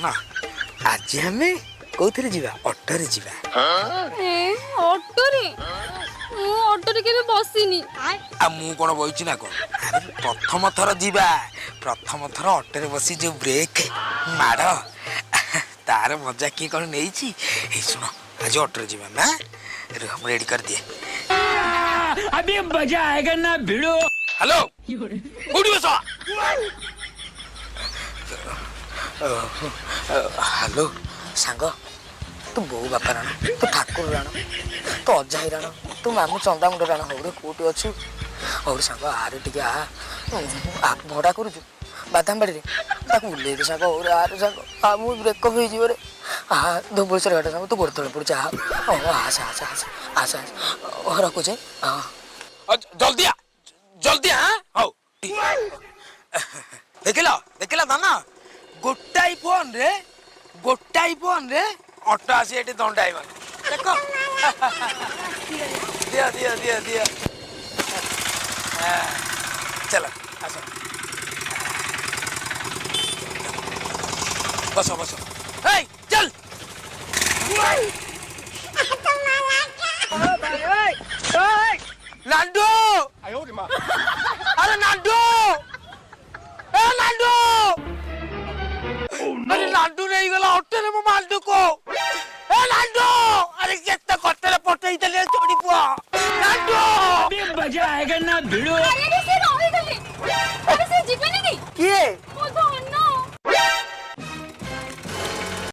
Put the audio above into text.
ना आज हमें कोथरे जीवा ऑटो रे जीवा ऑटो रे केबे बसिनी आ मु कोन बइछि ना कोन अरे प्रथम थर जीवा प्रथम थर ऑटो रे बसी जो ब्रेक माड़ तार मजा की कोन नेइछि ए सुनो आज ऑटो रे जीवा ना हम रेडी कर दिए अभी मजा आएगा ना भिड़ो। हेलो उठी बस हेलो सांग तू बो बापा राण तू ठाकुर राण तू अजाई राण तू मामू चंदा मुंड राण हौ रे कोटी अछु हौ सांग आरे टिके आ भड़ा करूछु बादाम बाड़ी रे ताकू ले दे सांग और आरे सांग आ मु ब्रेकअप हो जीव रे आ धोबल सर घाटा सांग तू गोड़ तळे पड़ जा ओ आसा रखो जे जल्दी आ हौ देखिला दाना गोटाई फोन रे ऑटो आसी एटी दंडाई माने देखो दिया चलो आसो बसो हे चल नांडू अरे नांडू अरे लाडू नहीं गला ऑटो रे मो मालडू को ए लाडू अरे केते कत्ते रे पटई देले छोड़ी पुआ लाडू अभी मजा आएगा ना भिड़ो।